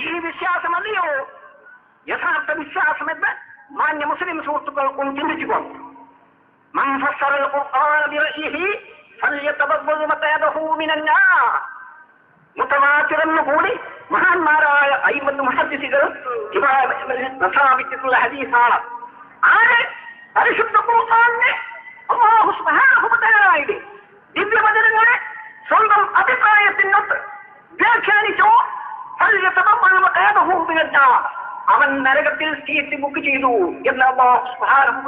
ഈ വിശ്വാസമല്ലയോ യഥാർത്ഥ വിശ്വാസമെന്ന് മാന്യ മുസ്ലിം സുഹൃത്തുക്കൾ ഒന്ന് ചിന്തിച്ചുകൊള്ളു. മുത്തവാത്തിറന്നുകൂടി മഹാന്മാരായ അയ്മത്ത് മുഹദ്ദിസുകൾ പ്രസ്താവിച്ചിട്ടുള്ള ഹദീസാണ്. ആര് പരിശുദ്ധ ഖുർആനിനെ അല്ലാഹു സുബ്ഹാനഹു വ തആലയുടെ ദിവ്യവചനങ്ങളെ സ്വന്തം അഭിപ്രായത്തിനൊത്ത് വ്യാഖ്യാനിച്ചോ അവൻ നരകത്തിൽ സീറ്റ് ബുക്ക് ചെയ്തു എന്ന് അല്ലാഹു സുബ്ഹാനഹു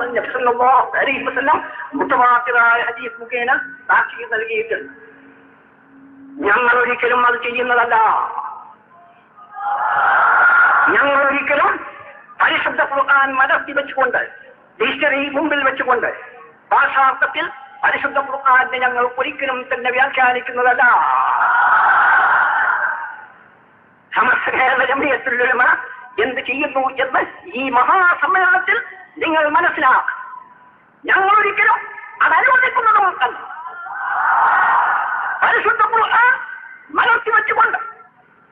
വസല്ലം മുത്തവാത്തിറായ ഹദീസ് മുഖേന സാക്ഷി നൽകിയിട്ടുണ്ട്. ഞങ്ങൾ ഒരിക്കലും അത് ചെയ്യുന്നതല്ല. ഞങ്ങൾ ഒരിക്കലും പരിശുദ്ധ ഖുർആൻ മലർത്തി വെച്ചുകൊണ്ട് ഡിക്ഷണറി മുമ്പിൽ വെച്ചുകൊണ്ട് ഭാഷാർത്ഥത്തിൽ പരിശുദ്ധ ഖുർആനെ ഞങ്ങൾ ഒരിക്കലും തന്നെ വ്യാഖ്യാനിക്കുന്നതല്ല. സമസ്ത കേരള ജംഇയ്യത്തുൽ ഉലമ എന്ത് ചെയ്യുന്നു എന്ന് ഈ മഹാസമ്മേളനത്തിൽ നിങ്ങൾ മനസ്സിലാക്കുക. ഞങ്ങൾ ഒരിക്കലും അത് അനുവദിക്കുന്നതുമല്ല. പരിശുദ്ധ ഖുർആൻ മലർത്തി വെച്ചുകൊണ്ട്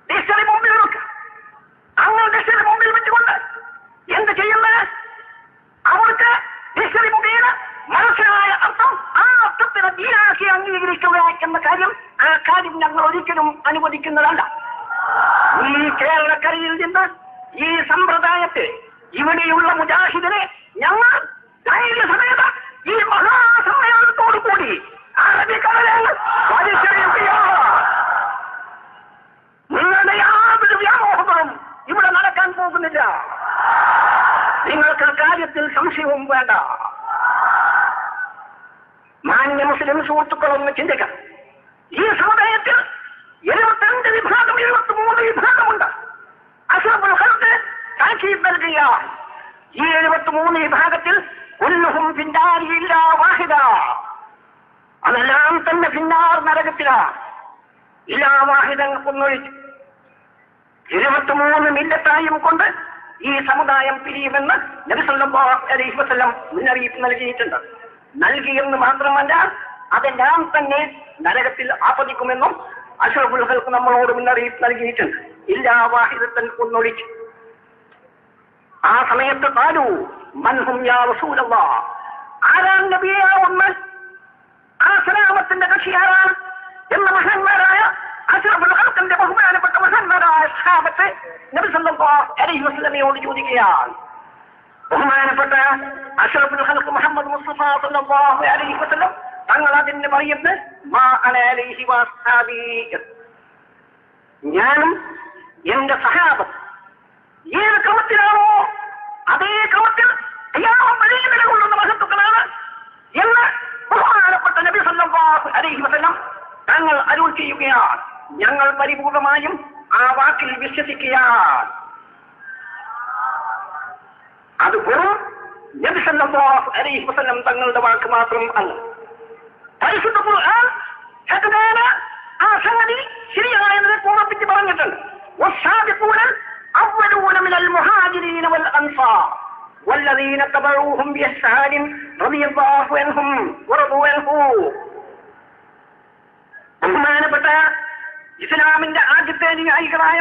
ഡിക്ഷണറി മുമ്പിൽ വെക്കുക. അങ്ങനെ ഡിക്ഷണറി മുമ്പിൽ വെച്ചുകൊണ്ട് എന്ത് ചെയ്യുന്നത്? അവർക്ക് ഡിക്ഷണറി മുഖേന മനസ്സിലായ അർത്ഥം ആ അർത്ഥത്തിന് ദീനാക്കി അംഗീകരിക്കുക എന്ന കാര്യം ആ കാര്യം ഞങ്ങൾ ഒരിക്കലും അനുവദിക്കുന്നതല്ല. ഈ കേരളക്കരയിൽ നിന്ന് ഈ സമ്പ്രദായത്തെ ഇവിടെയുള്ള മുജാഹിദിനെ ഞങ്ങൾ ധൈര്യസമേതം ഈ മഹാസമ്മേളനത്തോടു കൂടി അറബിക്കടലിൽ പരിശോധിക്കുകയാണ്. നിങ്ങളുടെ യാതൊരു വ്യാമോഹങ്ങളും ഇവിടെ നടക്കാൻ പോകുന്നില്ല. നിങ്ങൾക്ക് കാര്യത്തിൽ സംശയവും വേണ്ട. മാന്യ മുസ്ലിം സുഹൃത്തുക്കളൊന്ന് ചിന്തിക്കാം. ഈ സമുദായത്തിൽ 72 വിഭാഗം 73 വിഭാഗമുണ്ട്. അസ്റഫുൽ ഖൽഖ് താക്കീത് നൽകിയ ഈ 73 വിഭാഗത്തിൽ കുല്ലുഹും ഫിന്നാരി ഇല്ലാ വാഹിദ, അതെല്ലാം തന്നെ ഫിന്നാർ നരകത്തിലാണ്. ഇല്ലാ വാഹിദൻ കൊന്നൊഴിച്ചു 23 മില്ലത്തായും കൊണ്ട് ഈ സമുദായം പിരിയുമെന്ന് നബി സല്ലല്ലാഹു അലൈഹി വസല്ലം മുന്നറിയിപ്പ് നൽകിയിട്ടുണ്ട്. നൽകിയെന്ന് മാത്രമല്ല അതെല്ലാം തന്നെ നരകത്തിൽ ആപതിക്കുമെന്നും അഷ്റഫുൽ ഖൽഖ് നമ്മളോട് മുന്നറിയിപ്പ് നൽകിയിട്ടുണ്ട്. ഇല്ലാ വാഹിദത്തൻ കൊന്നൊഴിച്ചു. ആ സമയത്ത് ഖാലു മൻഹും യാ റസൂലല്ലാഹ്, ആരാണ് നബിയെ ഒന്ന്? ആ സലാമത്തിന്റെ കക്ഷി ആരാണ് എന്ന മഹാന്മാരായ അഷ്റഫുൽ ഖൽഖിന്റെ ബഹുമാനപ്പെട്ട മഹാന്മാരായ സഹാബത്ത് നബി സല്ലല്ലാഹു അലൈഹി വസല്ലമയോട് ചോദിക്കുകയാണ്. ബഹുമാനപ്പെട്ട അഷ്റഫുൽ ഖൽഖ് മുഹമ്മദ് മുസ്തഫ സല്ലല്ലാഹു അലൈഹി വസല്ലം തങ്ങൾ അതിന് പറയുന്നത് മാ അന അലൈഹി വസ്ഹാബി, ഞാനും എന്റെ സഹാബത്ത് ഏത് ക്രമത്തിലാണോ അതേ ക്രമത്തിൽ വലിയ നിലകൊള്ളുന്ന മഹത്തുക്കളാണ് എന്ന് ബഹുമാനപ്പെട്ട നബി സല്ലല്ലാഹു അലൈഹി വസല്ലം തങ്ങൾ അരുൾ ചെയ്യുകയാണ്. ഞങ്ങൾ പരിപൂർണമായും ആ വാക്കിൽ വിശ്വസിക്കുകയാണ്. അത് വെറും നബി സല്ലല്ലാഹു അലൈഹി വസല്ലം തങ്ങളുടെ വാക്ക് മാത്രം അല്ല. പരിശുദ്ധ ഖുർആൻ ആ സംഗതി ശരിയായതിനെ പൂർത്തിച്ച് പറഞ്ഞിട്ടുണ്ട്. والسابقون الأولون من المهاجرين والأنصار والذين تبعوهم بإحسان رضي الله عنهم ورضوا عنه. ബഹുമാനപ്പെട്ട ഇസ്ലാമിന്റെ ആദ്യത്തെ അനുയായികളായ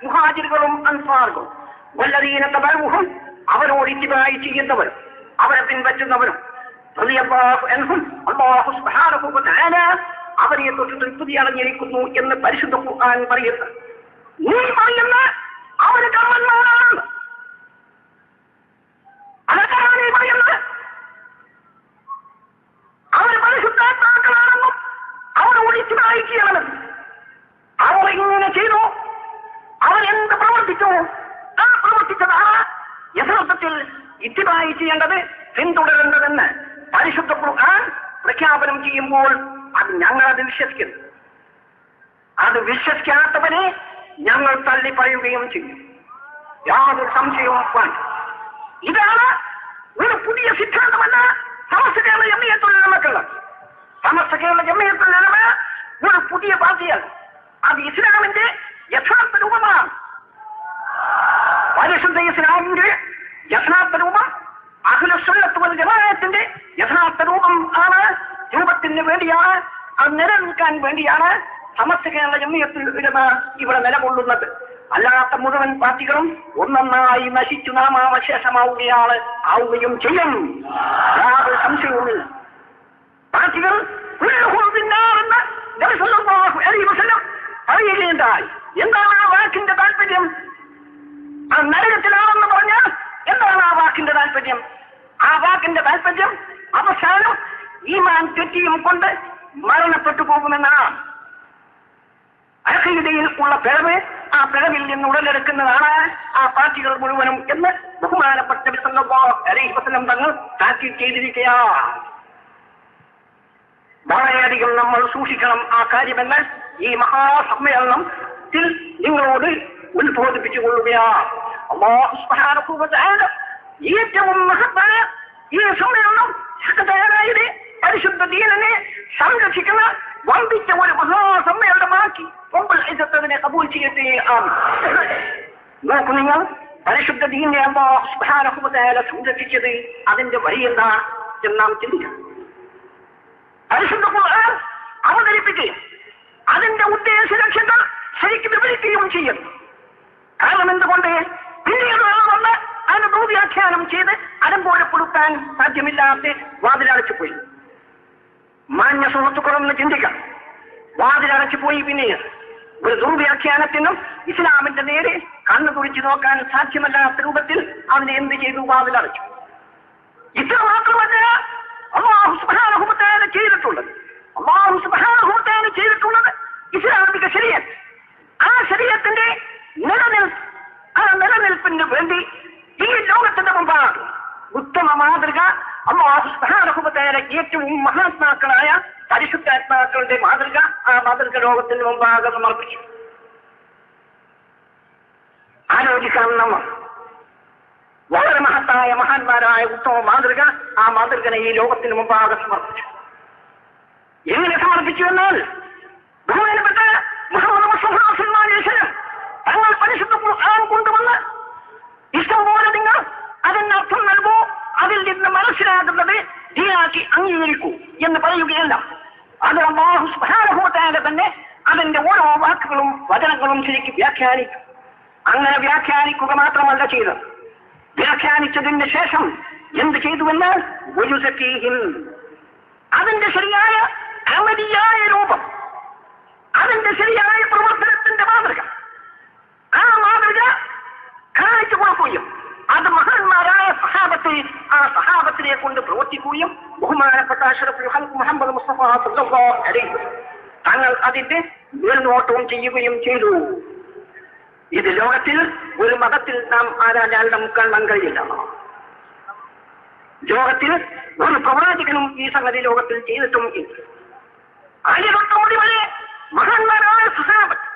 മുഹാജിറുകളും അൻസാറുകളും വല്ലദീന തബഊഹും അവരോട് ഇത്തിബായി ചെയ്യുന്നവരും അവരെ പിൻപറ്റുന്നവരും റളിയല്ലാഹു അൻഹും അല്ലാഹു സുബ്ഹാനഹു വ തആല അവരെ തൊട്ട് തൃപ്തി അടഞ്ഞിരിക്കുന്നു എന്ന് പരിശുദ്ധ ഖുർആൻ പറയുന്നു. നീ പറയുന്ന അവര് കള്ളന്മാരാണ്, അതൊക്കെയാണ് നീ പറയുന്നത്. അവർ പരിശുദ്ധാത്മാക്കളാണെന്നും അവരോട് ഇത്തിബായി ചെയ്യണമെന്നും അവർ ഇങ്ങനെ ചെയ്തു, അവരെന്ത് പ്രവർത്തിച്ചു ആ പ്രവർത്തിച്ചതാ യഥാർത്ഥത്തിൽ ഇത്തിബായി ചെയ്യേണ്ടത്, പിന്തുടരേണ്ടതെന്ന് പരിശുദ്ധ ഖുർആൻ പ്രഖ്യാപനം ചെയ്യുമ്പോൾ അത് ഞങ്ങളത് വിശ്വസിക്കുന്നു. അത് വിശ്വസിക്കാത്തവരെ ഞങ്ങൾ തള്ളി പറയുകയും ചെയ്യും. യാതൊരു സംശയവും വേണ്ട. ഇതാണ് ഒരു പുതിയ സിദ്ധാന്തമല്ല സമസ്ത കേരള ജംഇയ്യത്തുൽ ഉലമക്കുള്ളത്. സമസ്ത കേരള ജംഇയ്യത്തുൽ ഉലമ ഒരു പുതിയ പാർട്ടിയാണ്. അത് ഇസ്ലാമിന്റെ യഥാർത്ഥ രൂപമാണ്. പരിശുദ്ധ ഇസ്ലാമിന്റെ യഥാർത്ഥ രൂപം അഹ്ലുസുന്നത്ത് വൽ ജമാഅത്തിന്റെ യഥാർത്ഥ രൂപം ആണ്. രൂപത്തിന് വേണ്ടിയാണ്, അത് നിലനിൽക്കാൻ വേണ്ടിയാണ് സമസ്ത കേരള ജംഇയ്യത്തുൽ ഉലമ ഇവിടെ നിലകൊള്ളുന്നത്. അല്ലാത്ത മുഴുവൻ പാർട്ടികളും ഒന്നൊന്നായി നശിച്ചു ആവുകയും ചെയ്യും. യാതൊരു സംശയവുമില്ല. പാർട്ടികൾ പറയുകയുണ്ടായി. എന്താണ് ആ വാക്കിന്റെ താല്പര്യം? ആ നരകത്തിലാണെന്ന് പറഞ്ഞാൽ എന്താണ് ആ വാക്കിന്റെ താല്പര്യം? ആ വാക്കിന്റെ താല്പര്യം അവസാനം ഈമാൻ തെറ്റിയും കൊണ്ട് മരണപ്പെട്ടു പോകുമെന്നാണ്. അഖീദയിൽ ഉള്ള പിഴവ്, ആ പിഴവിൽ നിന്ന് ഉടലെടുക്കുന്നതാണ് ആ പാർട്ടികൾ മുഴുവനും എന്ന് ബഹുമാനപ്പെട്ട നബി സല്ലല്ലാഹു അലൈഹി വസല്ലം തങ്ങൾ താക്കീത് ചെയ്തിരിക്കുകയാണ്. വളരെയധികം നമ്മൾ സൂക്ഷിക്കണം ആ കാര്യമെന്ന് ഈ മഹാസമ്മേളനത്തിൽ നിങ്ങളോട് ഉത്ബോധിപ്പിച്ചുകൊള്ളുകയാണ്. അല്ലാഹു സുബ്ഹാനഹു വ തആല ഏറ്റവും മഹത്തായ ഈ സമ്മേളനം തയ്യാറായത് പരിശുദ്ധ ദീനിനെ സംരക്ഷിക്കുന്ന വമ്പിച്ച ഒരു മഹാസമ്മേളനമാക്കി റബ്ബുൽ ഇസ്സത്ത് അതിനെ കബൂൽ ചെയ്യട്ടെ. നോക്കൂ നിങ്ങൾ, പരിശുദ്ധ ദീനിനെ അല്ലാഹു സുബ്ഹാനഹു വ തആല സംരക്ഷിച്ചത് അതിന്റെ വഴി എന്താ എന്ന് നാം ചിന്തിക്കണം. പരിശുദ്ധ ഖുർആൻ അവതരിപ്പിക്കുകയും അതിന്റെ ഉദ്ദേശ ലക്ഷ്യങ്ങൾ ശരിക്കും വിവരിക്കുകയും ചെയ്യുന്നു. കാരണം എന്തുകൊണ്ട്? പിന്നീട് വന്ന് അതിന് ദുർവ്യാഖ്യാനം ചെയ്ത് അലങ്കോലപ്പെടുത്താൻ സാധ്യമില്ലാത്ത വാതിലടച്ചു പോയി. മാന്യ സുഹൃത്തുക്കളൊന്ന് ചിന്തിക്കാം. വാതിലടച്ചു പോയി പിന്നീട് ഒരു ദുർവ്യാഖ്യാനത്തിനും ഇസ്ലാമിന്റെ നേരെ കണ്ണു കുറിച്ചു നോക്കാൻ സാധ്യമല്ലാത്ത രൂപത്തിൽ അതിനെ എന്ത് ചെയ്തു? വാതിലടച്ചു. ഇത്ര മാത്രമല്ല അല്ലാഹു സുബ്ഹാനഹു വ തആല ചെയ്തിട്ടുള്ളത്. അല്ലാഹു സുബ്ഹാനഹു വ തആല ചെയ്തിട്ടുള്ളത് ഇസ്ലാമിക ശരീഅത്ത്. ആ ശരീഅത്തിന്റെ നിലനിൽപ്പിന് വേണ്ടി ഈ ലോകത്തിന്റെ മുമ്പാണ് ഉത്തമ മാതൃക അല്ലാഹു സുബ്ഹാനഹു വ തആല ഏറ്റവും മഹാത്മാക്കളായ പരിശുദ്ധാത്മാക്കളുടെ മാതൃക, ആ മാതൃക ലോകത്തിന് മുമ്പാകെ സമർപ്പിച്ചു. ആലോചിക്കണം നമ്മൾ. വളരെ മഹത്തായ മഹാന്മാരായ ഉത്തമ മാതൃക, ആ മാതൃകനെ ഈ ലോകത്തിന് മുമ്പാകെ സമർപ്പിച്ചു. എങ്ങനെ സമർപ്പിച്ചു എന്നാൽ ബഹുമാനപ്പെട്ട മുഹമ്മദ് മുസ്തഫ സല്ലല്ലാഹു അലൈഹി വസല്ലം തങ്ങൾ പരിശുദ്ധ ഖുർആൻ കൊണ്ടുവന്ന് ഇഷ്ടംപോലെ നിങ്ങൾ അതിന് അർത്ഥം നൽകൂ, അതിൽ നിന്ന് മനസ്സിലാകുന്നത് ദീനാക്കി അംഗീകരിക്കൂ എന്ന് പറയുകയല്ല. അത് അല്ലാഹു സുബ്ഹാനഹു വ തആല തന്നെ അതിന്റെ ഓരോ വാക്കുകളും വചനങ്ങളും ശരിക്കും വ്യാഖ്യാനിക്കും. അങ്ങനെ വ്യാഖ്യാനിക്കുക മാത്രമല്ല ചെയ്തത്, വ്യാഖ്യാനിച്ചതിന് ശേഷം എന്ത് ചെയ്തുവെന്നാൽ അതിന്റെ ശരിയായ അമലിയായ രൂപം, അതിന്റെ ശരിയായ പ്രവർത്തനത്തിന്റെ മാതൃക, ആ മാതൃക കാണിച്ചു കൊടുക്കുകയും അത് മഹാന്മാരായ സഹാബത്തെ ആ സഹാബത്തിനെ കൊണ്ട് പ്രവർത്തിക്കുകയും ബഹുമാനപ്പെട്ട അഷ്റഫുൽ ഖൽഖ് മുഹമ്മദ് മുസ്തഫ സല്ലല്ലാഹു അലൈഹി വസല്ലം തങ്ങൾ അതിന്റെ മേൽനോട്ടവും ചെയ്യുകയും ചെയ്തു. ഇത് ലോകത്തിൽ ഒരു മതത്തിൽ നാം ആരാഞ്ഞാൽ നമുക്ക് കാണാൻ കഴിയില്ല. ലോകത്തിൽ ഒരു പ്രവാചകനും ഈ സംഗതി ലോകത്തിൽ ചെയ്തിട്ടും ഇല്ല. ആയിരത്തൊമ്പത് വരെ മഹാന്മാരായ സഹാബത്ത്,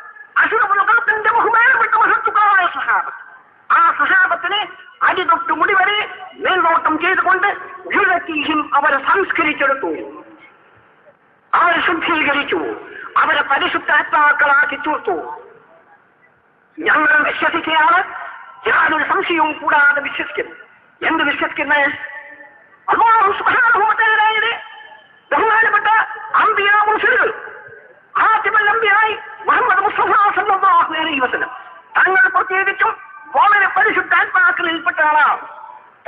അഷ്റഫുൽ ഖൽഖിന്റെ ബഹുമാനപ്പെട്ട മഹത്തുക്കളായ സഹാബത്ത്, ആ സഹാബത്തിനെ അടിതൊട്ട് മുടി വരെ മേൽനോട്ടം ചെയ്തുകൊണ്ട് അവരെ സംസ്കരിച്ചെടുത്തു, അവരെ ശുദ്ധീകരിച്ചു, അവരെ പരിശുദ്ധാത്മാക്കളാക്കി തീർത്തു. ഞങ്ങൾ വിശ്വസിക്കുകയാണ്, യാതൊരു സംശയവും കൂടാതെ വിശ്വസിക്കുന്നു. എന്ത് വിശ്വസിക്കുന്നത്? അല്ലാഹു സുബ്ഹാനഹു വ തആലയുടെ ബഹുമാനപ്പെട്ട അംബിയാ മുർസലുകൾ, ഖാതിമുൽ അംബിയായി മുഹമ്മദ് മുസ്തഫ സല്ലല്ലാഹു അലൈഹി വസല്ലം തങ്ങൾ പ്രത്യേകിച്ചും വളരെ പരിശുദ്ധാത്മാക്കളിൽപ്പെട്ട ആളാണ്.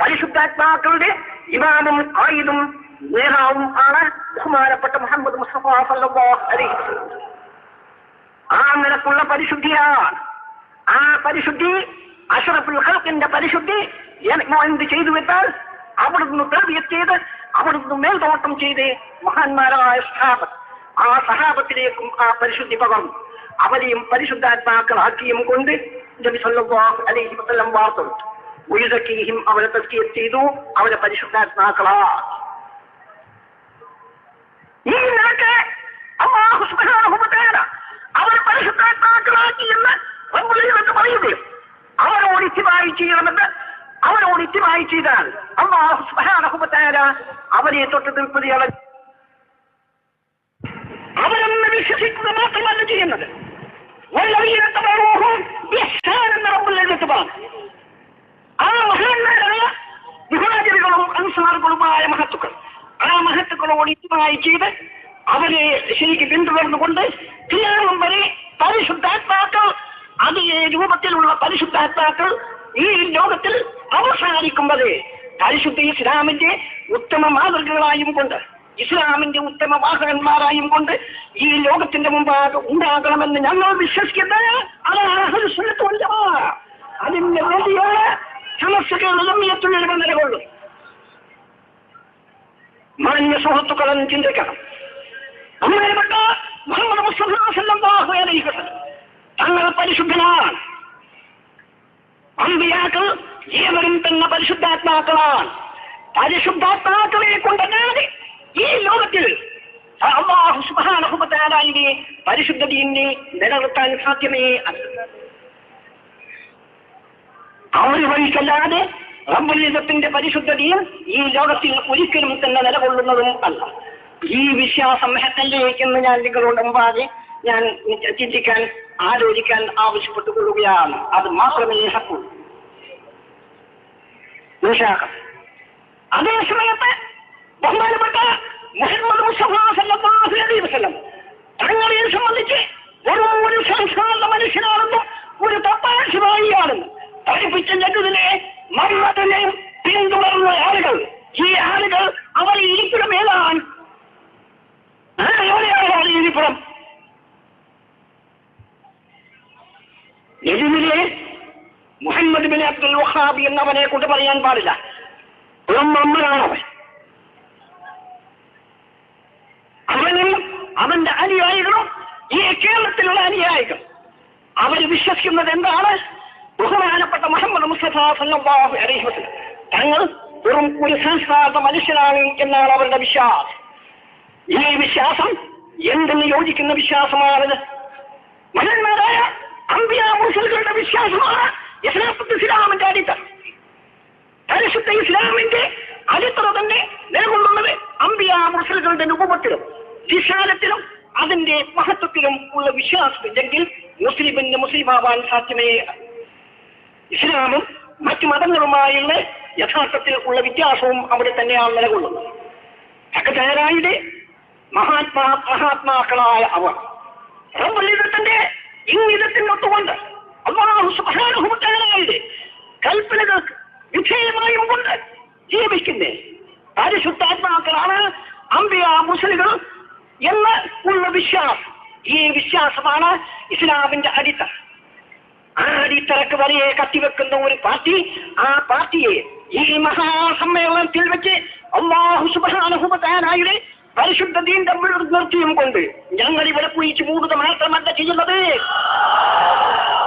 പരിശുദ്ധാത്മാക്കളുടെ ഇമാമും ഖായിദും നേതാവും ആണ് ബഹുമാനപ്പെട്ട മുഹമ്മദ് മുസ്തഫ സല്ലല്ലാഹു അലൈഹി വസല്ലം. ആ നിലക്കുള്ള പരിശുദ്ധിയാണ്. ആ പരിശുദ്ധി അഷ്റഫുൽ ഖൽഖിന്റെ പരിശുദ്ധി എന്ത് ചെയ്തു വെച്ചാൽ അവിടുന്ന് തർബിയത്ത് ചെയ്ത് അവിടുന്ന് മേൽനോട്ടം ചെയ്ത് മഹാന്മാരായ സഹാബത്ത്, ആ സഹാബത്തിലേക്കും ആ പരിശുദ്ധി പകർന്നു. അവരെയും പരിശുദ്ധാത്മാക്കളാക്കിയും കൊണ്ട് നബി സല്ലല്ലാഹു അലൈഹി വസല്ലം വാർത്തെടുത്തു. ഉയർത്തിയും അവരെ തസ്കിയത്ത് ചെയ്തു, അവരെ പരിശുദ്ധാത്മാക്കളാക്കി. ഈ നിലക്ക് അല്ലാഹു സുബ്ഹാനഹു വ തആല അവരെ പരിശുദ്ധാത്മാക്കളാക്കി എന്ന് റബ്ബുൽ പറയുകയും അവരോട് ഇത്തിബായി ചെയ്യണമെന്ന് അവരോട് ഇത്തിബായി ചെയ്താൽ അല്ലാഹു സുബ്ഹാനഹു വ തആല അവരെ തൊട്ട് തീർപ്പതിയാൽ അവരെന്ന് വിശ്വസിക്കുക മാത്രമല്ല ചെയ്യുന്നത്. ആ മഹാന്മാരായ മുഹാജിറുകളും അൻസാറുകളുമായ മഹത്തുക്കൾ, ആ മഹത്തുക്കളോട് ഇത്തിബായി ചെയ്ത് അവരെ ശരിക്ക് പിന്തുടർന്നുകൊണ്ട് ഖിയാമം വരെ പരിശുദ്ധാത്മാക്കൾ അതേ രൂപത്തിലുള്ള പരിശുദ്ധാത്മാക്കൾ ഈ ലോകത്തിൽ അവസാനിക്കുമ്പോൾ പരിശുദ്ധ ഇസ്ലാമിന്റെ ഉത്തമ മാതൃകകളായും കൊണ്ട്, ഇസ്ലാമിന്റെ ഉത്തമ വാഹകന്മാരായും കൊണ്ട് ഈ ലോകത്തിന്റെ മുമ്പാകെ ഉണ്ടാകണമെന്ന് ഞങ്ങൾ വിശ്വസിക്കുന്നത് അതാണ് അഹ്ലുസ് സുന്നത്ത് വൽ ജമാഅ. അതിന്റെ വേണ്ടിയാണ് സമസ്തകളുടെ ജംഇയ്യത്തുൽ നിലകൊള്ളും. മാന്യ സുഹൃത്തുക്കളെന്ന് ചിന്തിക്കണം. ബഹുമാനപ്പെട്ട മുഹമ്മദ് മുസ്തഫ സല്ലല്ലാഹു അലൈഹി വസല്ലം തങ്ങൾ പരിശുദ്ധനാണ്. അമ്പിയാക്കൾ ഏവരും തന്നെ പരിശുദ്ധാത്മാക്കളാണ്. പരിശുദ്ധാത്മാക്കളെ കൊണ്ടല്ലാതെ ഈ ലോകത്തിൽ അല്ലാഹു സുബ്ഹാനഹു വ തആലയുടെ പരിശുദ്ധ ദീനിനെ നിലനിർത്താൻ സാധ്യമേ അല്ല. അവർ വഴിക്കല്ലാതെ റബ്ബുൽ ഇസ്സത്തിന്റെ പരിശുദ്ധ ദീൻ ഈ ലോകത്തിൽ ഒരിക്കലും തന്നെ നിലകൊള്ളുന്നതും അല്ല. ഈ വിശ്വാസം ഹക്കല്ലേക്കെന്ന് ഞാൻ നിങ്ങളുടെ മുമ്പാകെ ഞാൻ ചിന്തിക്കാൻ ആലോചിക്കാൻ ആവശ്യപ്പെട്ടുകൊള്ളുകയാണ്. അത് മാത്രമേ ഹക്കുള്ളൂ. അതേ സമയത്ത് ബഹുമാനപ്പെട്ട മുഹമ്മദ് മുസ്തഫ സല്ലല്ലാഹു അലൈഹി വസല്ലം തങ്ങളെ സംബന്ധിച്ച് ഒരു സംസ്കാര മനുഷ്യനാണെന്നും ഒരു തപ്പാശിവായിയാണെന്നും പഠിപ്പിച്ച ജഗതിനെ മമ്മദിനെ പിന്തുടർന്ന ആളുകൾ, ഈ ആളുകൾ അവർ ഇരിപ്പിടം ഏതാണ്? എവിടെയാണ് ഇരിപ്പിടം? ഇതിലെ മുഹമ്മദ് ബിൻ അബ്ദുൽ വഹാബി എന്നവനെ കൊണ്ട് പറയാൻ പാടില്ല. മമ്മനാണവൻ. അവനും അവന്റെ അനുയായികളും ഈ കേരളത്തിലുള്ള അനുയായികൾ അവർ വിശ്വസിക്കുന്നത് എന്താണ്? ബഹുമാനപ്പെട്ട മുഹമ്മദ് മുസ്തഫ സല്ലല്ലാഹു അലൈഹി വസല്ലം തങ്ങൾ വെറും ഒരു സംസ്കാര മനുഷ്യനാണ് എന്നാണ് അവരുടെ വിശ്വാസം. ഈ വിശ്വാസം എന്തെന്ന് യോജിക്കുന്ന വിശ്വാസമാണിത്. മഹാന്മാരായ അമ്പിയ മുർസലുകളുടെ വിശ്വാസമാണ് ഇസ്ലാമിന്റെ അടിത്തറ. പരിശുദ്ധ ഇസ്ലാമിന്റെ അടിത്തറ തന്നെ നിലകൊള്ളുന്നത് അമ്പിയ മുർസലുകളുടെ രൂപത്തിലും വിശാലത്തിലും അതിന്റെ മഹത്വത്തിലും ഉള്ള വിശ്വാസമില്ലെങ്കിൽ മുസ്ലിമിന് മുസ്ലിമാവാൻ സാധ്യമേ. ഇസ്ലാമും മറ്റു മതങ്ങളുമായുള്ള യഥാർത്ഥത്തിൽ ഉള്ള വ്യത്യാസവും അവിടെ തന്നെയാണ് നിലകൊള്ളുന്നത്. ഹക്കതാരായുടെ മഹാത്മാക്കളായ അവർ റബ്ബുൽ ഇസ്സത്തിന്റെ ഇംഗിതത്തിനൊത്തുകൊണ്ട് അല്ലാഹു സുബ്ഹാനഹു വ തആലയുടെ കൽപ്പനകൾക്ക് വിധേയമായും കൊണ്ട് ജീവിക്കുന്നേ പരിശുദ്ധാത്മാക്കളാണ് അമ്പിയ മുർസലുകൾ എന്ന് ഉള്ള വിശ്വാസം. ഈ വിശ്വാസമാണ് ഇസ്ലാമിന്റെ അടിത്തറ. ആ അടിത്തറക്ക് വരെ കത്തിവെക്കുന്ന ഒരു പാർട്ടി, ആ പാർട്ടിയെ ഈ മഹാസമ്മേളനത്തിൽ വെച്ച് അല്ലാഹു സുബ്ഹാനഹു വ തആലയുടെ പരിശുദ്ധ ദീന്റെ നിർത്തിയും കൊണ്ട് ഞങ്ങൾ ഇവിടെ കുഴിച്ചു മൂടുക മാത്രമല്ല ചെയ്യുന്നത്.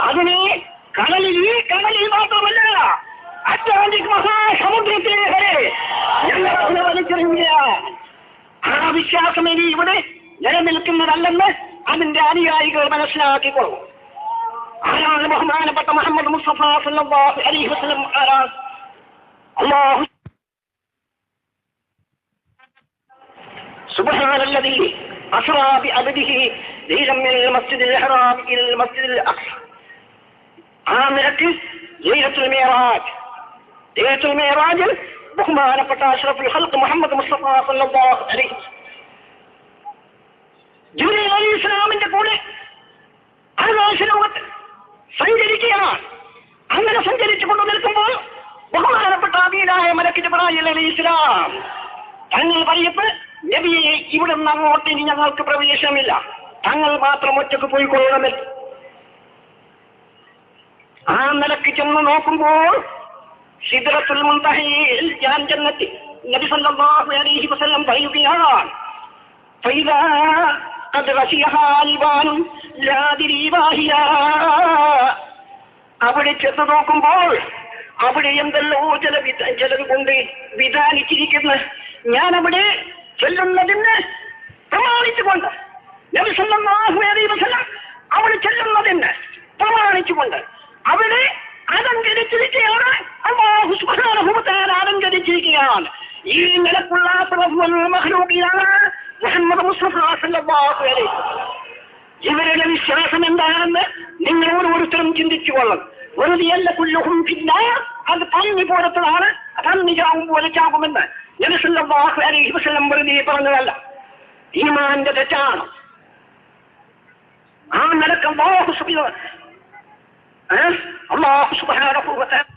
അതിനെ കടലിൽ മാത്രമല്ല അറ്റ്ലാന്റിക് മഹാസമുദ്രത്തിലെ വരെ ഞങ്ങൾ വലിച്ചെറിഞ്ഞ ആ വിശ്വാസം ഇനി ഇവിടെ നിലനിൽക്കുന്നതല്ലെന്ന് അതിന്റെ അനുയായികൾ മനസ്സിലാക്കിക്കൊള്ളു. ആരാണ് ബഹുമാനപ്പെട്ട മുഹമ്മദ് മുസ്തഫ സല്ലല്ലാഹു അലൈഹി വസല്ലം? ആരാണ്? അല്ലാഹു സുബ്ഹാനല്ലദീ അസ്റാ ബിഅബ്ദിഹി ലൈലൻ മിനൽ മസ്ജിദിൽ ഹറാം ഇലൽ മസ്ജിദിൽ അഖ്സ. ആ നിലക്ക് ലൈലത്തുൽ മിഅ്റാജിൽ ബഹുമാനപ്പെട്ട അഷ്റഫുൽ ഖൽഖ് മുഹമ്മദ് മുസ്തഫ സല്ലല്ലാഹു അലൈഹി ജിബ്രീൽ അലൈഹിസ്സലാമിന്റെ കൂടെ ആകാശലോകത്ത് സഞ്ചരിക്കുകയാണ്. അങ്ങനെ സഞ്ചരിച്ചു കൊണ്ട് നിൽക്കുമ്പോൾ ബഹുമാനപ്പെട്ട അമീനായ മലക്ക് ജിബ്രീൽ അലൈഹിസ്സലാം തങ്ങൾ പറയപ്പോൾ നബിയെ ഇവിടെ നിന്ന് അങ്ങോട്ട് ഇനി ഞങ്ങൾക്ക് പ്രവേശനമില്ല, തങ്ങൾ മാത്രം ഒറ്റക്ക് പോയിക്കൊള്ളണമെന്ന്. ആ നിലക്ക് ചെന്ന് നോക്കുമ്പോൾ സിദ്റത്തുൽ മുൻതഹയിൽ ഞാൻ ചെന്നെത്തി. നബി സല്ലല്ലാഹു അലൈഹി വസല്ലം പറയുകയാണ്, ഫൈദാ ഖദ് റസിയഹാ അൽബാനും ലാ ദിരി വാഹിയ. അവിടെ ചെന്ന് നോക്കുമ്പോൾ അവിടെ എന്തെല്ലോ ചിലത് കൊണ്ട് വിധാനിച്ചിരിക്കുന്നു. ഞാനവിടെ ചെല്ലുന്നതിന് പ്രമാണിച്ചുകൊണ്ട് നബി സല്ലല്ലാഹു അലൈഹി വസല്ലം അവിടെ ചെല്ലുന്നതിന് പ്രമാണിച്ചുകൊണ്ട് അവിടെ അലങ്കരിച്ചിരിക്കുകയാണ്. അല്ലാഹു സുബ്ഹാനഹു വ തആല അലങ്കരിച്ചിരിക്കുകയാണ്. ഈ നിലക്കുള്ള മഖ്ലൂഖിയാണ് മുഹമ്മദ് മുസ്തഫ സല്ലല്ലാഹു അലൈഹി വസല്ലം. ഇവരുടെ വിശ്വാസം എന്താണെന്ന് നിങ്ങൾ ഓരോരുത്തരും ചിന്തിച്ചു കൊള്ളണം. വെറുതെയല്ല കുല്ലുഹും ഫിന്നാർ, അത് പന്നി പോലത്തതാണ്, പന്നി ചാവും പോലെ ചാവുമെന്ന് നബി സല്ലല്ലാഹു അലൈഹി വസല്ലം വെറുതെ പറഞ്ഞതല്ല, ഈമാന്റെ തെറ്റാണ്. ആ നിലക്ക് അല്ലാഹു സുബ്ഹാനഹു അല്ലാഹു സുബ്ഹാനഹു വ തആല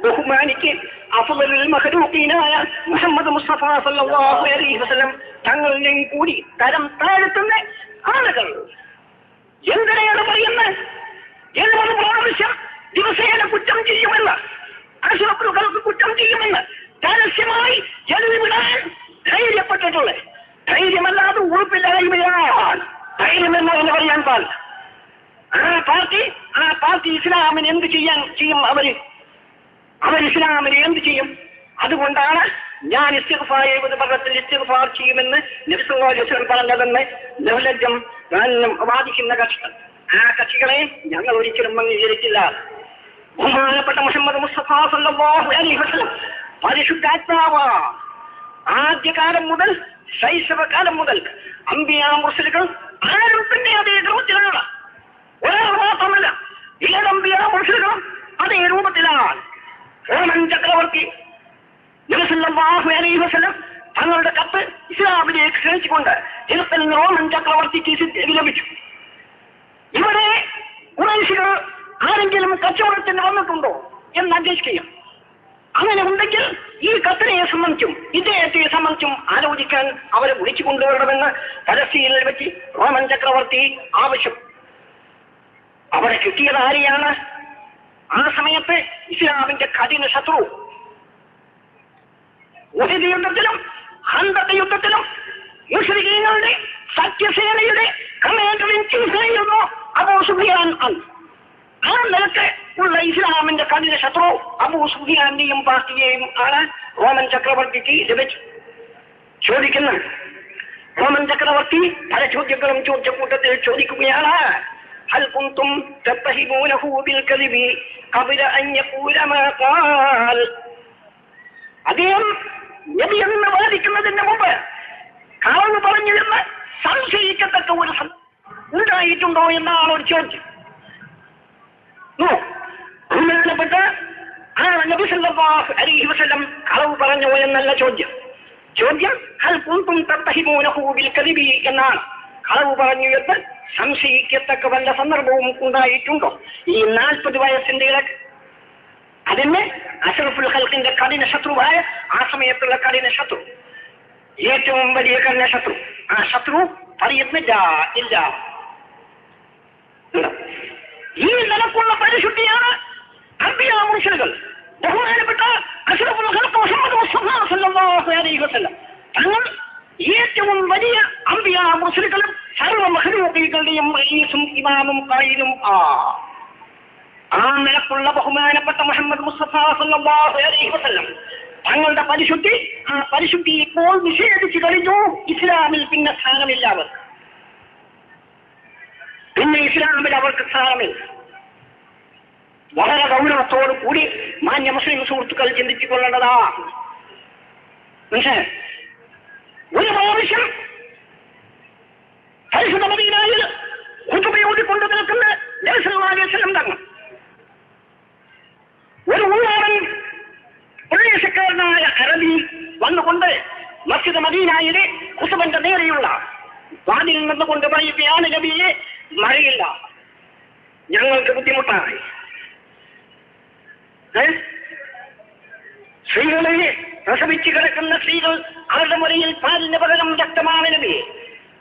ബഹുമാനിക്ക് അഫ്ളലുൽ മഖ്ലൂഖീനായ മുഹമ്മദ് മുസ്തഫ സല്ലല്ലാഹു അലൈഹി വസല്ലം തങ്ങളെയും കൂടി തരം താഴ്ത്തുന്ന ആളുകൾ എന്തിനാണ് പറയുന്നത്? 70 പ്രാവശ്യം ദിവസേന കുറ്റം ചെയ്യുമെന്ന്, അശ്റഫുകൾക്ക് കുറ്റം ചെയ്യുമെന്ന് രഹസ്യമായി എഴുതിവിടാൻ ധൈര്യപ്പെട്ടിട്ടുള്ളത്. ധൈര്യമല്ലാതെ ഉറപ്പില്ലായ്മയാണ് ധൈര്യം എന്ന് പറയാൻ പാടില്ല. ആ പാർട്ടി ഇസ്ലാമിന് എന്ത് ചെയ്യും? അവർ ഇസ്ലാമിന് എന്ത് ചെയ്യും? അതുകൊണ്ടാണ് ഞാൻ ഇസ്തിഗ്ഫാർ 70 മരണത്തിൽ ഇസ്തിഗ്ഫാർ ചെയ്യുമെന്ന് നബി സല്ലല്ലാഹു അലൈഹി വസല്ലം പറഞ്ഞതെന്ന് നിർലജ്ജം വാദിക്കുന്ന കക്ഷികൾ. ആ കക്ഷികളെ ഞങ്ങൾ ഒരിക്കലും അംഗീകരിച്ചില്ല. ബഹുമാനപ്പെട്ട മുഹമ്മദ് മുസ്തഫ സല്ലല്ലാഹു അലൈഹി വസല്ലം പരിശുദ്ധാത്മാവ് ആദ്യകാലം മുതൽ ശൈശവകാലം മുതൽ അംബിയാ മുർസലുകൾ ആരും തന്നെ അതേ രൂപത്തിലാണ്. ഒരാൾ മാത്രമല്ല, 7 അംബിയാ മുർസലുകളും അതേ രൂപത്തിലാണ്. റോമൻ ചക്രവർത്തി നബി സല്ലല്ലാഹു അലൈഹി വസല്ലം തങ്ങളുടെ കത്ത് ഇസ്ലാമിലേക്ക് ക്ഷണിച്ചുകൊണ്ട് ഹിർഖൽ റോമൻ ചക്രവർത്തിക്ക് ലഭിച്ചു. ഇവിടെ ഖുറൈശികൾ ആരെങ്കിലും കച്ചവടത്തിന് വന്നിട്ടുണ്ടോ എന്ന് അന്വേഷിക്കുകയും അങ്ങനെ ഉണ്ടെങ്കിൽ ഈ കത്തിനെ സംബന്ധിച്ചും ഇദ്ദേഹത്തെ സംബന്ധിച്ചും ആലോചിക്കാൻ അവരെ വിളിച്ചു കൊണ്ടുവരണമെന്ന് പലസ്തീനിൽ വെച്ച് റോമൻ ചക്രവർത്തി ആവശ്യം. അവിടെ കിട്ടിയത് ആരെയാണ്? ആ സമയത്ത് ഇസ്ലാമിന്റെ കഠിന ശത്രു. ഉഹദ് യുദ്ധത്തിലും ഖന്തഖ് യുദ്ധത്തിലും മുശ്രിക്കീങ്ങളുടെ സഖ്യസേനയുടെ കമാൻഡർ ഇൻ ചീഫായിരുന്നു അബൂ സുഫിയാൻ. ആ നിലക്ക് ഉള്ള ഇസ്ലാമിന്റെ കഠിന ശത്രു അബൂ സുഫിയാന്റെയും പാർട്ടിയെയും ആണ് റോമൻ ചക്രവർത്തിക്ക് ലഭിച്ചു. ചോദിക്കുന്നത് റോമൻ ചക്രവർത്തി പല ചോദ്യങ്ങളും ചോദിച്ച കൂട്ടത്തിൽ ചോദിക്കുകയാണ്, ഹൽ കുന്തും തത്തഹിമൂനഹു ബിൽ കദിബി ഖബല അൻ യഖൂല മാ ഖാൽ. അദ്ദേഹം നബി എന്ന് വാദിക്കുന്നതിന് മുമ്പ് കളവ് പറഞ്ഞിരുന്ന് സംശയിക്കത്തക്ക ഒരു ഉണ്ടായിട്ടുണ്ടോ എന്നാണ് ഒരു ചോദ്യം. ബഹുമാനപ്പെട്ട നബി സല്ലല്ലാഹു അലൈഹി വസല്ലം കളവ് പറഞ്ഞോ എന്നല്ല ചോദ്യം. ഹൽ കുന്തും തത്തഹിമൂനഹു ബിൽ കദിബി എന്നാണ്. കളവ് പറഞ്ഞു എന്ന് സംശയിക്കത്തക്ക വല്ല സന്ദർഭവും ഉണ്ടായിട്ടുണ്ടോ? ഈ 40 വയസ്സിന്റെ ഇടക്ക് അതിന് അഷ്റഫുൽ ഖൽഖിന്റെ കഠിന ശത്രുവായ ആ സമയത്തുള്ള കഠിന ശത്രു, ഏറ്റവും വലിയ കഠിന ശത്രു, ആ ശത്രു പറയുന്നില്ല ഇല്ല. ഈ നിലക്കുള്ള പരിശുദ്ധിയാണ് അംബിയാ മുർസലുകൾ. ബഹുമാനപ്പെട്ട അഷ്റഫുൽ ഖൽഖ് മുഹമ്മദ് മുസ്തഫ സല്ലല്ലാഹു അലൈഹി വസല്ലം തങ്ങൾ ഏറ്റവും വലിയ അംബിയാ മുർസലുകളും സർവ്വ മഖ്ലൂഖീങ്ങളുടെയും റഈസും ഇമാമും ഖായിലും ആ നിലക്കുള്ള ബഹുമാനപ്പെട്ട മുഹമ്മദ് മുസ്തഫ സല്ലല്ലാഹു അലൈഹി വസല്ലം തങ്ങളുടെ പരിശുദ്ധി, ആ പരിശുദ്ധി ഇപ്പോൾ നിഷേധിച്ചു കഴിഞ്ഞു. ഇസ്ലാമിൽ പിന്നെ സ്ഥാനമില്ല അവർക്ക്. പിന്നെ ഇസ്ലാമിൽ അവർക്ക് സ്ഥാനമില്ല. വളരെ ഗൗരവത്തോടു കൂടി മാന്യ മുസ്ലിം സുഹൃത്തുക്കൾ ചിന്തിച്ചു കൊള്ളേണ്ടതാ. പക്ഷേ ഒരു പ്രാവശ്യം പരിശുദ്ധ മദീനയിൽ ഖുതുബയോടിക്കൊണ്ട് നിൽക്കുന്ന നബി സല്ലല്ലാഹു അലൈഹി വസല്ലം തങ്ങൾ ഒരു ഉള്ളാടൻ പ്രദേശക്കാരനായ അറബി വന്നുകൊണ്ട് മസ്ജിദ് മദീനയിലെ ഖുതുബന്റെ നേരെയുള്ള വാതിൽ നിന്നുകൊണ്ട് പറയുകയാണ്, നബിയെ മഴയില്ല, ഞങ്ങൾക്ക് ബുദ്ധിമുട്ടായി. സ്ത്രീകളെ പ്രസവിച്ചു കിടക്കുന്ന സ്ത്രീകൾ, അവരുടെ മുറിയിൽ പാലിന് പകരം രക്തമാണ് നബിയെ.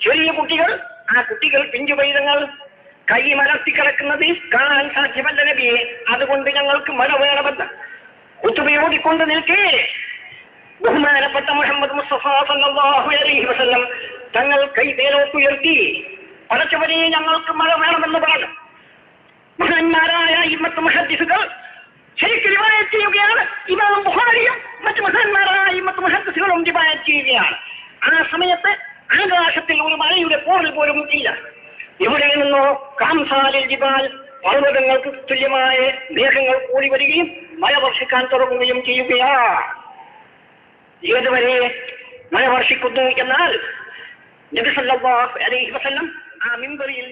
ചെറിയ കുട്ടികൾ, ആ കുട്ടികൾ പിഞ്ചുപൈതങ്ങൾ കൈ മലർത്തി കിടക്കുന്നത് കാണാൻ സാധ്യമല്ല നബിയെ. അതുകൊണ്ട് ഞങ്ങൾക്ക് മഴ വേണമെന്ന് ഖുതുബയോടിക്കൊണ്ട് നിൽക്കേ ബഹുമാനപ്പെട്ട മുഹമ്മദ് മുസ്തഫ സല്ലല്ലാഹു അലൈഹി വസല്ലം തങ്ങൾ കൈ മേലോട്ടുയർത്തി, പടച്ചവനെ ഞങ്ങൾക്ക് മഴ വേണമെന്ന് പറഞ്ഞു. മഹാന്മാരായ ഇമ്മത്ത് മുഹദ്ദിസുകൾ ശരിക്കും റിവായത്ത് ചെയ്യുകയാണ്. ഇമാം ബുഖാരിയും മറ്റു മഹാന്മാരായ ഇമ്മത്ത് മുഹദ്ദിസുകളും റിവായത്ത് ചെയ്യുകയാണ്. ആ സമയത്ത് ആകാശത്തിൽ ഒരു മഴയുടെ പോറൽ പോലും ഇല്ല. ഇവിടെ നിന്നോ കാംസാലിൽ ജിബാൽ, പർവ്വതങ്ങൾക്ക് തുല്യമായ മേഘങ്ങൾ കൂടി വരികയും മഴ വർഷിക്കാൻ തുടങ്ങുകയും ചെയ്യുകയാണ്. ഏതുവരെ മഴ വർഷിക്കുന്നു എന്നാൽ നബി സല്ലല്ലാഹു അലൈഹി വസല്ലം ആ മിമ്പറിൽ